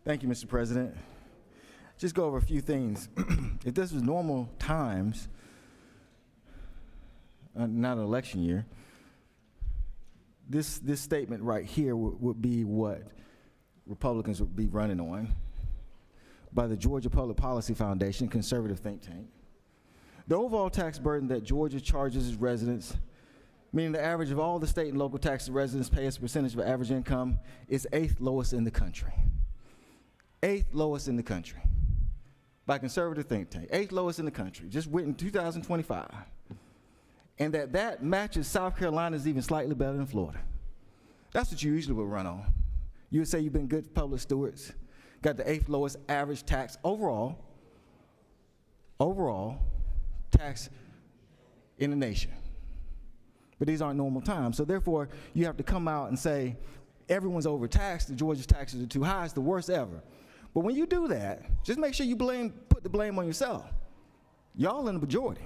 Thank you, Mr. President. Just go over a few things. If this was normal times, not an election year, this statement right here would be what Republicans would be running on by the Georgia Public Policy Foundation, conservative think tank. The overall tax burden that Georgia charges its residents, meaning the average of all the state and local taxes residents pay as a percentage of average income, is 8th lowest in the country. 8th lowest in the country by conservative think tank. 8th lowest in the country, just went in 2025. And that matches South Carolina's even slightly better than Florida. That's what you usually would run on. You would say you've been good public stewards, got the 8th lowest average tax overall tax in the nation. But these aren't normal times. So therefore, you have to come out and say, everyone's overtaxed, the Georgia's taxes are too high, it's the worst ever. But when you do that, just make sure you put the blame on yourself. Y'all in the majority.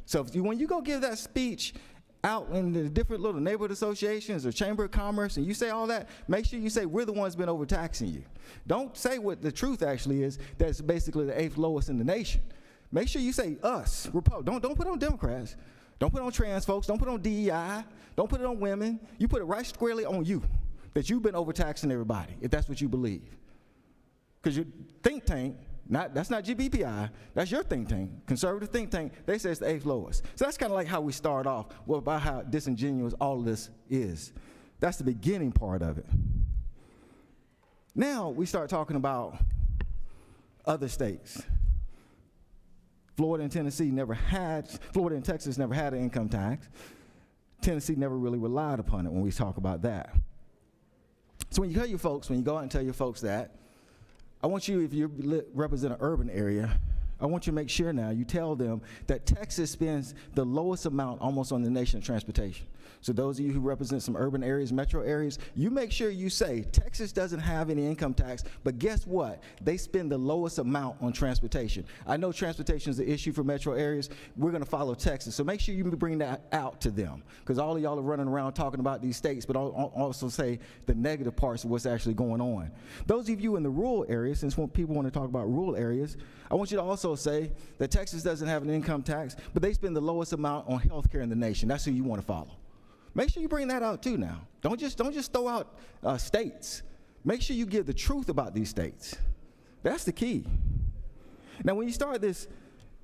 So when you go give that speech out in the different little neighborhood associations or chamber of commerce and you say all that, make sure you say we're the ones been overtaxing you. Don't say what the truth actually is, that's basically the 8th lowest in the nation. Make sure you say us, Republicans. Don't put it on Democrats. Don't put it on trans folks. Don't put it on DEI. Don't put it on women. You put it right squarely on you, that you've been overtaxing everybody, if that's what you believe. Because your think tank, that's not GBPI, that's your think tank, conservative think tank, they say it's the 8th lowest. So that's kind of like how we start off, about how disingenuous all of this is. That's the beginning part of it. Now we start talking about other states. Florida and Texas never had an income tax. Tennessee never really relied upon it when we talk about that. So when you tell your folks, when you go out and tell your folks that, I want you, if you represent an urban area, I want you to make sure now you tell them that Texas spends the lowest amount almost on the nation of transportation. So those of you who represent some urban areas, metro areas, you make sure you say Texas doesn't have any income tax, but guess what? They spend the lowest amount on transportation. I know transportation is an issue for metro areas. We're going to follow Texas. So make sure you bring that out to them, because all of y'all are running around talking about these states, but also say the negative parts of what's actually going on. Those of you in the rural areas, since people want to talk about rural areas, I want you to also say that Texas doesn't have an income tax, but they spend the lowest amount on health care in the nation. That's who you want to follow. Make sure you bring that out too now. Don't just throw out states. Make sure you give the truth about these states. That's the key. Now when you start this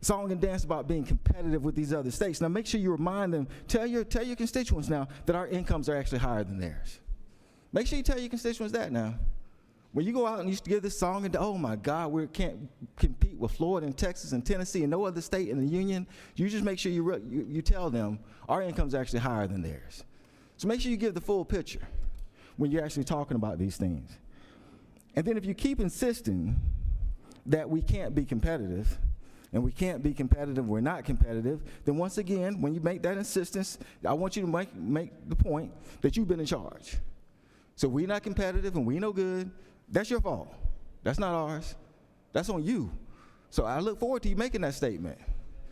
song and dance about being competitive with these other states, now make sure you remind them, tell your constituents now that our incomes are actually higher than theirs. Make sure you tell your constituents that now. When you go out and you give this song and, oh my God, we can't compete with Florida and Texas and Tennessee and no other state in the union, you just make sure you tell them our income's actually higher than theirs. So make sure you give the full picture when you're actually talking about these things. And then if you keep insisting that we can't be competitive, and we can't be competitive, we're not competitive, then once again, when you make that insistence, I want you to make the point that you've been in charge. So we're not competitive and we no good. That's your fault. That's not ours. That's on you. So I look forward to you making that statement,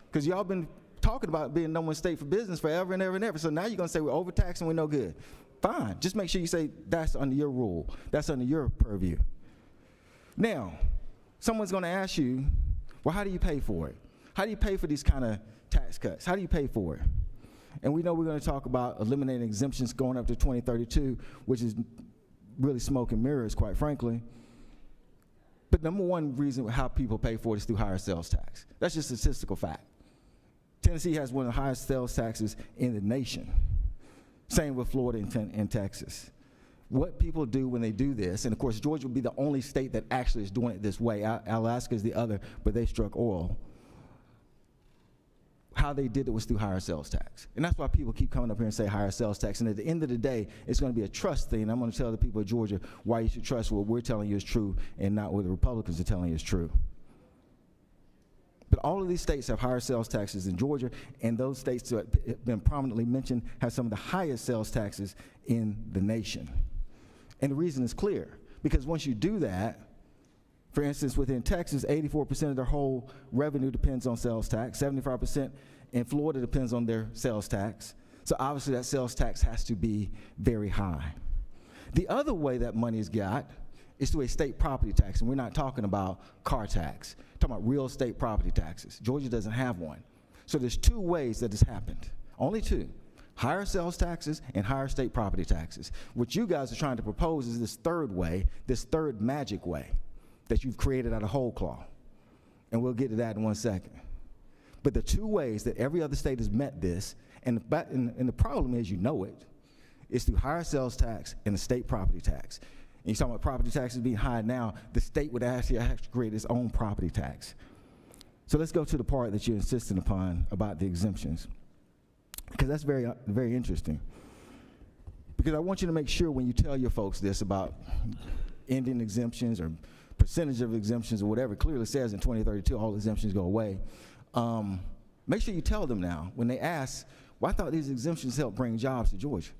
because y'all been talking about being number one state for business forever and ever and ever. So now you're going to say we're overtaxed and we're no good. Fine. Just make sure you say that's under your rule. That's under your purview. Now, someone's going to ask you, well, how do you pay for it? How do you pay for these kind of tax cuts? How do you pay for it? And we know we're going to talk about eliminating exemptions going up to 2032, which is really smoke and mirrors, quite frankly. But number one reason how people pay for it is through higher sales tax. That's just a statistical fact. Tennessee has one of the highest sales taxes in the nation. Same with Florida and Texas. What people do when they do this, and of course Georgia will be the only state that actually is doing it this way. Alaska is the other, but they struck oil. How they did it was through higher sales tax. And that's why people keep coming up here and say higher sales tax. And at the end of the day, it's going to be a trust thing. I'm going to tell the people of Georgia why you should trust what we're telling you is true and not what the Republicans are telling you is true. But all of these states have higher sales taxes than Georgia, and those states that have been prominently mentioned have some of the highest sales taxes in the nation. And the reason is clear, because once you do that, for instance, within Texas, 84% of their whole revenue depends on sales tax. 75% in Florida depends on their sales tax. So obviously that sales tax has to be very high. The other way that money is got is through a state property tax, and we're not talking about car tax. We're talking about real estate property taxes. Georgia doesn't have one. So there's two ways that this happened, only two. Higher sales taxes and higher state property taxes. What you guys are trying to propose is this third way, this third magic way that you've created out of whole cloth. And we'll get to that in 1 second. But the two ways that every other state has met this, and the problem is, you know it, is through higher sales tax and the state property tax. And you're talking about property taxes being high now, the state would actually have to create its own property tax. So let's go to the part that you're insisting upon about the exemptions, because that's very, very interesting. Because I want you to make sure when you tell your folks this about ending exemptions or percentage of exemptions or whatever, it clearly says in 2032 all exemptions go away. Make sure you tell them now when they ask, well, I thought these exemptions help bring jobs to Georgia.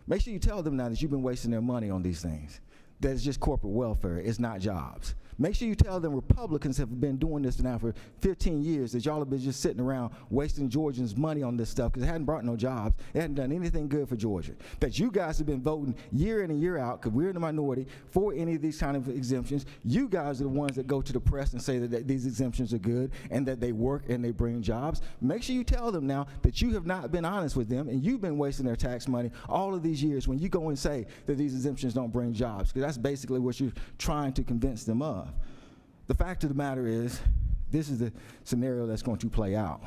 Make sure you tell them now that you've been wasting their money on these things, that it's just corporate welfare, it's not jobs. Make sure you tell them Republicans have been doing this now for 15 years, that y'all have been just sitting around wasting Georgians' money on this stuff because it hadn't brought no jobs, it hadn't done anything good for Georgia. That you guys have been voting year in and year out, because we're in the minority, for any of these kind of exemptions. You guys are the ones that go to the press and say that these exemptions are good and that they work and they bring jobs. Make sure you tell them now that you have not been honest with them and you've been wasting their tax money all of these years when you go and say that these exemptions don't bring jobs, because that's basically what you're trying to convince them of. The fact of the matter is, this is the scenario that's going to play out.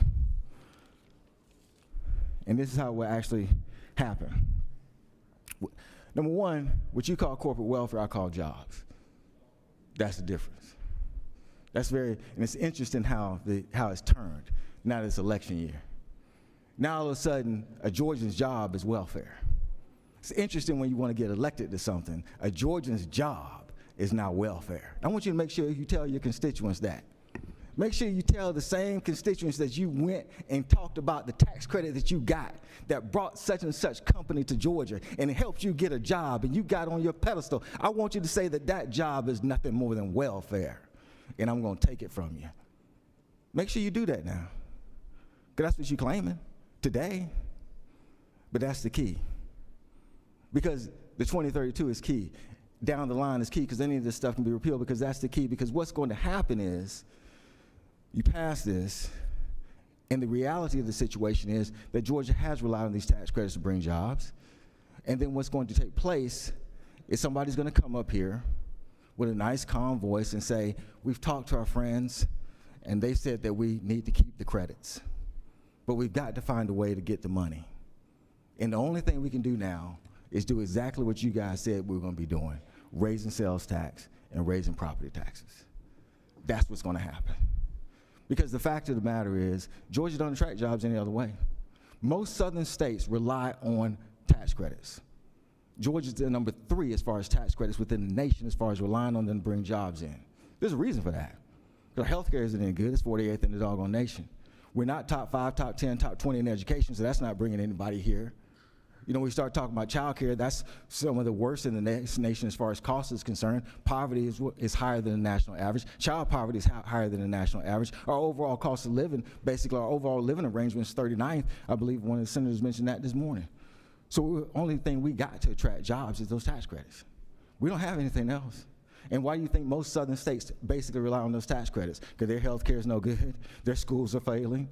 And this is how it will actually happen. Number one, what you call corporate welfare, I call jobs. That's the difference. That's and it's interesting how it's turned now that it's election year. Now all of a sudden, a Georgian's job is welfare. It's interesting when you want to get elected to something, a Georgian's job is now welfare. I want you to make sure you tell your constituents that. Make sure you tell the same constituents that you went and talked about the tax credit that you got that brought such and such company to Georgia and it helped you get a job and you got on your pedestal. I want you to say that that job is nothing more than welfare and I'm going to take it from you. Make sure you do that now, because that's what you're claiming today. But that's the key, because the 2032 is key. Down the line is key, because any of this stuff can be repealed, because that's the key. Because what's going to happen is you pass this, and the reality of the situation is that Georgia has relied on these tax credits to bring jobs. And then what's going to take place is somebody's going to come up here with a nice, calm voice and say, we've talked to our friends, and they said that we need to keep the credits. But we've got to find a way to get the money. And the only thing we can do now is do exactly what you guys said we were going to be doing, raising sales tax and raising property taxes. That's what's going to happen. Because the fact of the matter is, Georgia don't attract jobs any other way. Most southern states rely on tax credits. Georgia's the number 3 as far as tax credits within the nation, as far as relying on them to bring jobs in. There's a reason for that. Because healthcare isn't any good. It's 48th in the doggone nation. We're not top 5, top 10, top 20 in education, so that's not bringing anybody here. You know, we start talking about child care, that's some of the worst in the nation as far as cost is concerned. Poverty is higher than the national average. Child poverty is higher than the national average. Our overall cost of living, basically our overall living arrangement is 39th. I believe one of the senators mentioned that this morning. So the only thing we got to attract jobs is those tax credits. We don't have anything else. And why do you think most southern states basically rely on those tax credits? Because their health care is no good, their schools are failing.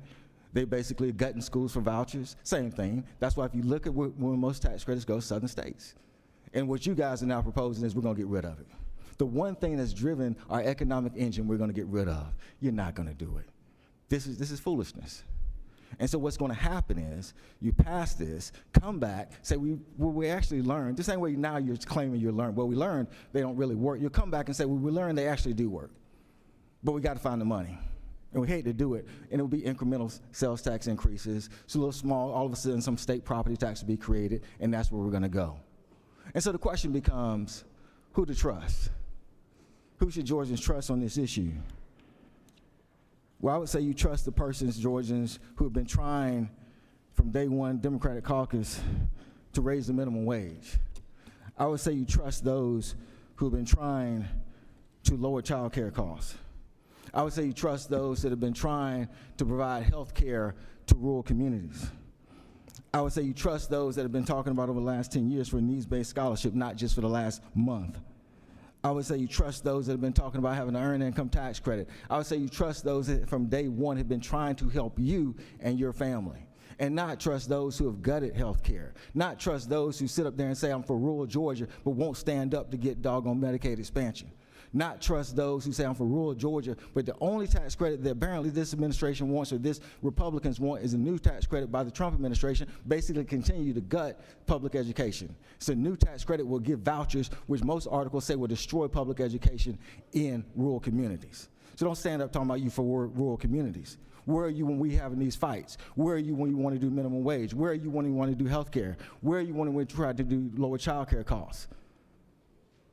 They basically gutting schools for vouchers, same thing. That's why if you look at where most tax credits go, southern states. And what you guys are now proposing is we're gonna get rid of it. The one thing that's driven our economic engine we're gonna get rid of. You're not gonna do it. This is foolishness. And so what's gonna happen is, you pass this, come back, say we actually learned, the same way now you're claiming you learned, well we learned they don't really work. You'll come back and say, well we learned they actually do work, but we gotta find the money. And we hate to do it, and it will be incremental sales tax increases. It's a little small, all of a sudden some state property tax will be created, and that's where we're gonna go. And so the question becomes, who to trust? Who should Georgians trust on this issue? Well, I would say you trust the persons, Georgians, who have been trying from day one, Democratic caucus, to raise the minimum wage. I would say you trust those who have been trying to lower child care costs. I would say you trust those that have been trying to provide health care to rural communities. I would say you trust those that have been talking about over the last 10 years for a needs-based scholarship, not just for the last month. I would say you trust those that have been talking about having an earned income tax credit. I would say you trust those that from day one have been trying to help you and your family. And not trust those who have gutted health care. Not trust those who sit up there and say, I'm for rural Georgia, but won't stand up to get doggone Medicaid expansion. Not trust those who say, I'm for rural Georgia, but the only tax credit that apparently this administration wants or this Republicans want is a new tax credit by the Trump administration, basically continue to gut public education. So a new tax credit will give vouchers, which most articles say will destroy public education in rural communities. So don't stand up talking about you for rural communities. Where are you when we having these fights? Where are you when you want to do minimum wage? Where are you when you want to do health care? Where are you when we try to do lower child care costs?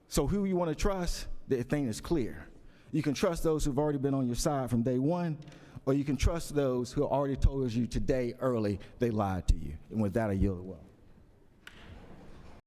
So who you want to trust, the thing is clear. You can trust those who've already been on your side from day one, or you can trust those who already told you today early they lied to you. And with that, I yield the well.